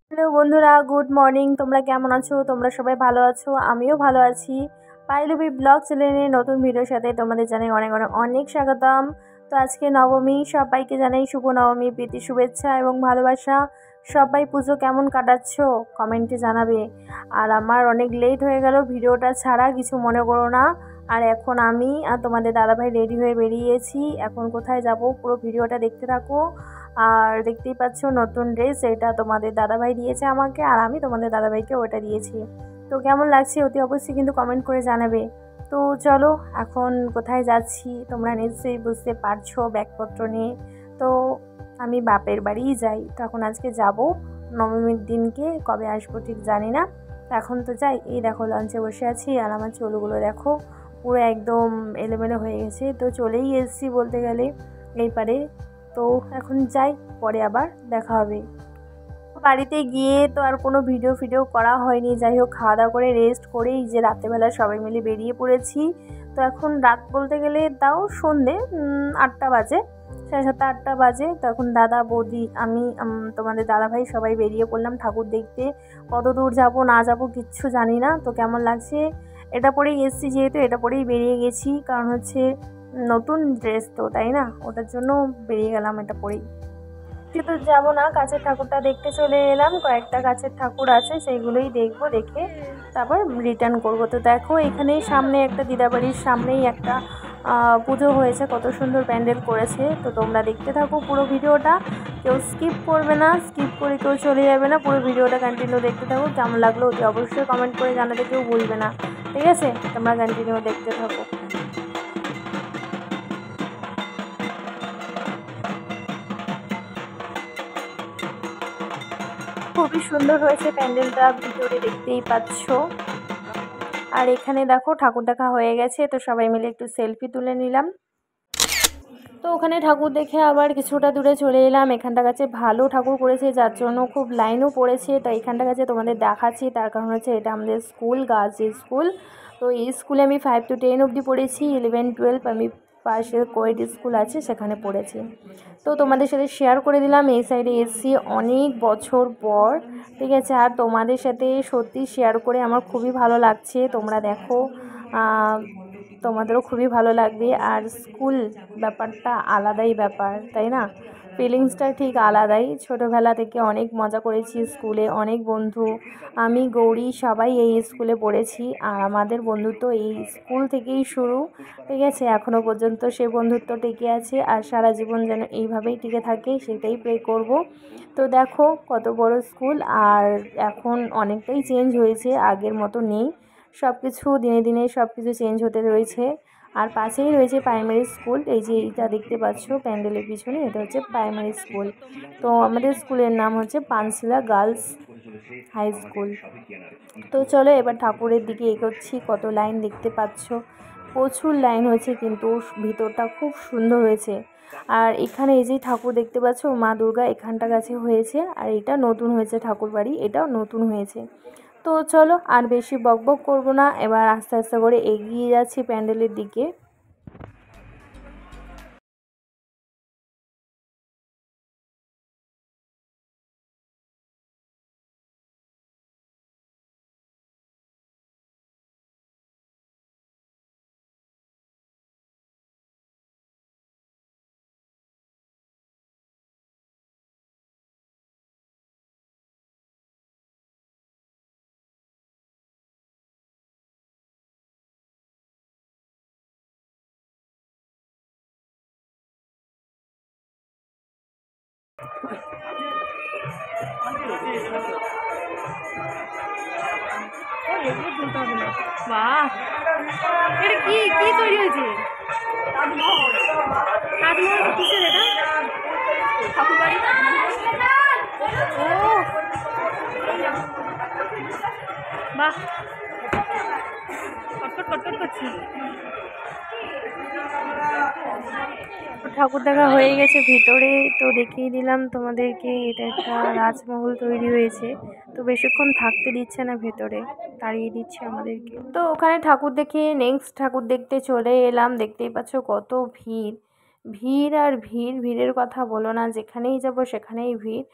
Hello বন্ধুরা, good morning. তোমরা কেমন আছো? তোমরা সবাই ভালো আছো? আমিও ভালো আছি। পাইলুবি ব্লগ চ্যানেলে নতুন ভিডিওর সাথে তোমাদের জানাই অনেক অনেক অনেক স্বাগতম। তো আজকে নবমী, সবাইকে জানাই শুভ নবমী, প্রীতি শুভেচ্ছা এবং ভালোবাসা। সবাই পুজো কেমন কাটাচ্ছ কমেন্টে জানাবে। আর আমার অনেক লেট হয়ে গেল ভিডিওটা ছাড়া, কিছু মনে করো না। আর এখন আমি আর তোমাদের দাদাভাই রেডি হয়ে বেরিয়েছি। এখন কোথায় যাব পুরো ভিডিওটা দেখতে থাকো। আর দেখতেই পাচ্ছ নতুন ড্রেস, এটা তোমাদের দাদাভাই দিয়েছে আমাকে, আর আমি তোমাদের দাদাভাইকে ওটা দিয়েছি। তো কেমন লাগছে অতি অবশ্যই কিন্তু কমেন্ট করে জানাবে। তো চলো এখন কোথায় যাচ্ছি তোমরা নিশ্চয়ই বুঝতে পারছো, ব্যাগপত্র নিয়ে। তো আমি বাপের বাড়িই যাই। তো এখন আজকে যাব নবমীর দিনকে, কবে আসবো ঠিক জানি না। তো এখন তো যাই। এই দেখো লঞ্চে বসে আছি, আর আমার চুলগুলো দেখো পুরো একদম এলোমেলো হয়ে গেছে। তো চলেই এসেছি বলতে গেলে এই পারে। তো এখন যাই, পরে আবার দেখা হবে। বাড়িতে গিয়ে তো আর কোনো ভিডিও করা হয়নি। যাই হোক, খাওয়া দাওয়া করে রেস্ট করেই যে রাত্রেবেলা সবাই মিলে বেরিয়ে পড়েছি। তো এখন রাত বলতে গেলে তাও সন্ধে 8টা বাজে, 7:30 8টা বাজে। তো এখন দাদা বৌদি আমি তোমাদের দাদাভাই সবাই বেরিয়ে পড়লাম ঠাকুর দেখতে। কত দূর যাব না যাব কিচ্ছু জানি না। তো কেমন লাগছে, এটা পরেই এসছি যেহেতু এটা পরেই বেরিয়ে গেছি, কারণ হচ্ছে নতুন ড্রেস তো, তাই না, ওটার জন্য বেরিয়ে গেলাম এটা পরেই। তো যাবো না, কাছের ঠাকুরটা দেখতে চলে এলাম। কয়েকটা কাছের ঠাকুর আছে, সেইগুলোই দেখবো, দেখে তারপর রিটার্ন করব। তো দেখো এখানেই সামনে একটা দিদাবাড়ির সামনেই একটা পুজো হয়েছে, কত সুন্দর প্যান্ডেল করেছে। তো তোমরা দেখতে থাকো পুরো ভিডিওটা, কেউ স্কিপ করবে না, স্কিপ করে কেউ চলে যাবে না, পুরো ভিডিওটা কন্টিনিউ দেখতে থাকো। কেমন লাগলো অতি অবশ্যই কমেন্ট করে জানাতে কেউ ভুলবে না, ঠিক আছে? তোমরা কন্টিনিউ দেখতে থাকো। খুবই সুন্দর হয়েছে প্যান্ডেলটা, ভিতরে দেখতেই পাচ্ছ। আর এখানে দেখো ঠাকুর দেখা হয়ে গেছে, তো সবাই মিলে একটু সেলফি তুলে নিলাম। তো ওখানে ঠাকুর দেখে আবার কিছুটা দূরে চলে এলাম। এখানটা কাছে ভালো ঠাকুর করেছে, যার জন্য খুব লাইনও পড়েছে। তো এখানটা কাছে তোমাদের দেখাচ্ছি, তার কারণ হচ্ছে এটা আমাদের স্কুল, গার্লস স্কুল। তো এই স্কুলে আমি 5 to 10 অবধি পড়েছি। 11 12 আমি পাশে কোয়েড স্কুল আছে সেখানে পড়েছি। তো তোমাদের সাথে শেয়ার করে দিলাম। এই সাইডে এসেছি অনেক বছর পর, ঠিক আছে? আর তোমাদের সাথে সত্যি শেয়ার করে আমার খুবই ভালো লাগছে। তোমরা দেখো, তোমাদেরও খুবই ভালো লাগবে। আর স্কুল ব্যাপারটা আলাদাই ব্যাপার, তাই না? ফিলিংসটা ঠিক আলাদাই। ছোটোবেলা থেকে অনেক মজা করেছি স্কুলে, অনেক বন্ধু, আমি গৌরী সবাই এই স্কুলে পড়েছি। আর আমাদের বন্ধুত্ব এই স্কুল থেকেই শুরু, ঠিক আছে? এখনও পর্যন্ত সেই বন্ধুত্ব টিকে আছে, আর সারা জীবন যেন এইভাবেই টিকে থাকে সেটাই প্রে করব। তো দেখো কত বড় স্কুল, আর এখন অনেকটাই চেঞ্জ হয়েছে, আগের মতো নেই। সব কিছু দিনে দিনে সব কিছু চেঞ্জ হতে রয়েছে। আর পাশেই রয়েছে প্রাইমারি স্কুল। এই যে এইটা দেখতে পাচ্ছ প্যান্ডেলের পিছনে, এটা হচ্ছে প্রাইমারি স্কুল। তো আমাদের স্কুলের নাম হচ্ছে পানশিলা গার্লস হাই স্কুল। তো চলো এবার ঠাকুরের দিকে এগোচ্ছি। কত লাইন দেখতে পাচ্ছ, প্রচুর লাইন হয়েছে, কিন্তু ভিতরটা খুব সুন্দর হয়েছে। আর এখানে এই যে ঠাকুর দেখতে পাচ্ছ মা দুর্গা, এখানটা কাছে হয়েছে। আর এটা নতুন হয়েছে ঠাকুর বাড়ি, এটাও নতুন হয়েছে। তো চলো আর বেশি বকবক করব না, এবার আস্তে আস্তে করে এগিয়ে যাচ্ছি প্যান্ডেলের দিকে। বাহ, এটা কি কি তৈরি হয়েছে? তাজমহল কিসের এটা? ঠাকুর বাড়ি। ও বাহ, কটকট কটকট করছি। ঠাকুর দেখা হয়ে গেছে ভিতরে, তো দেখিয়ে দিলাম তোমাদেরকে। এটা একটা রাজমহল তৈরি হয়েছে। তো বেশিক্ষণ থাকতে দিচ্ছে না ভেতরে, তাড়িয়ে দিচ্ছে আমাদেরকে। তো ওখানে ঠাকুর দেখে নেক্সট ঠাকুর দেখতে চলে এলাম। দেখতেই পাচ্ছ কত ভিড়, ভিড় আর ভিড়, ভিড়ের কথা বলো না, যেখানেই যাব সেখানেই ভিড়।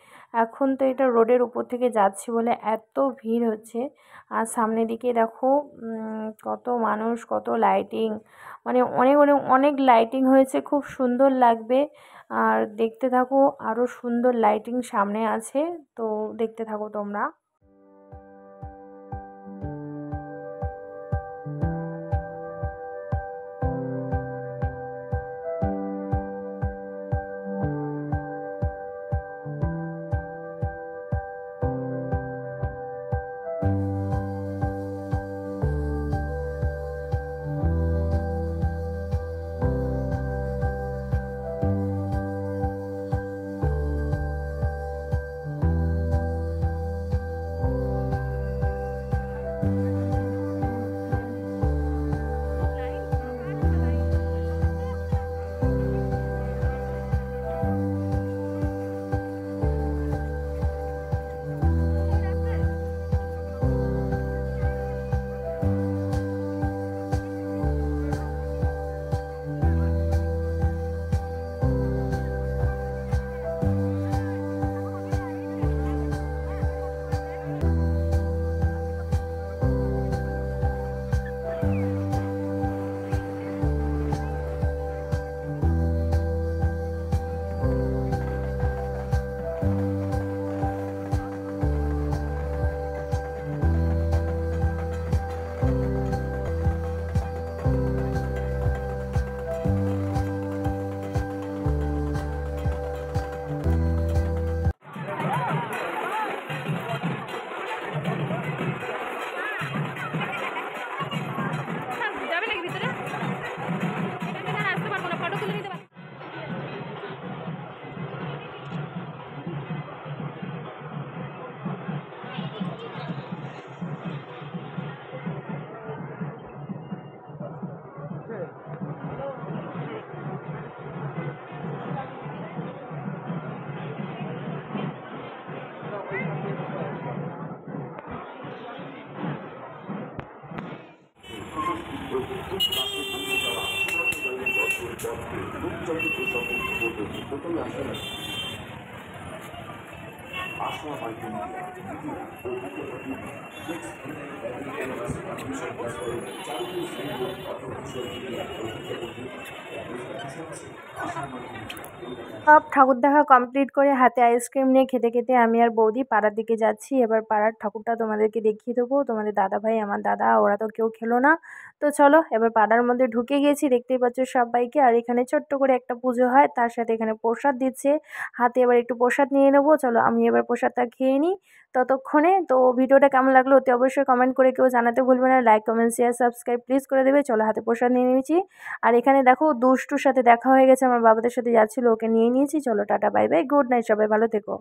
এখন তো এটা রোডের উপর থেকে যাচ্ছি বলে এত ভিড় হচ্ছে। আর সামনের দিকে দেখো কত মানুষ, কত লাইটিং, মানে অনেক অনেক অনেক লাইটিং হয়েছে, খুব সুন্দর লাগবে। আর দেখতে থাকো, আরও সুন্দর লাইটিং সামনে আছে, তো দেখতে থাকো তোমরা। সব ঠাকুর দেখা কমপ্লিট করে হাতে আইসক্রিম নিয়ে খেতে খেতে আমি আর বৌদি পাড়ার দিকে যাচ্ছি। এবার পাড়ার ঠাকুরটা তোমাদেরকে দেখিয়ে দেবো। তোমাদের দাদা ভাই, আমার দাদা, ওরা তো কেউ খেলো না। তো চলো এবার পাড়ার মধ্যে ঢুকে গেছি, দেখতেই পাচ্ছ সবাইকে। আর এখানে ছোট্ট করে একটা পুজো হয়, তার সাথে এখানে প্রসাদ দিচ্ছে। হাতে এবার একটু প্রসাদ নিয়ে নেবো। চলো আমি এবার প্রসাদটা খেয়ে নিই ততক্ষণে। তো ভিডিওটা কেমন লাগলো অতি অবশ্যই কমেন্ট করে কেউ জানাতে ভুলবে না। Like, comment, share, subscribe please করে দেবে। চলো হাতে প্রসাদ নিয়ে নিয়েছি। আর এখানে দেখো দুষ্টুর সাথে দেখা হয়ে গেছে, আমার বাবাদের সাথে যাচ্ছিলো, ওকে নিয়ে নিয়েছি। চলো tata, bye bye, good night, সবাই ভালো থেকো।